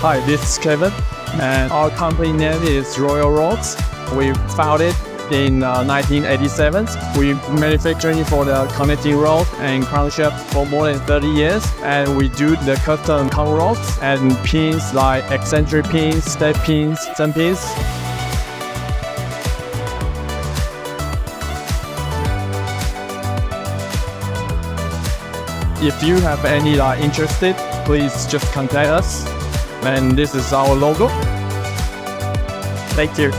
Hi, this is Kevin, and our company name is Royal Rods. We founded in 1987. We manufacturing for the connecting rod and crankshaft for more than 30 years, and we do the custom Conrods and pins like eccentric pins, step pins, stem pins. If you have any interested, please just contact us. And this is our logo. Thank you.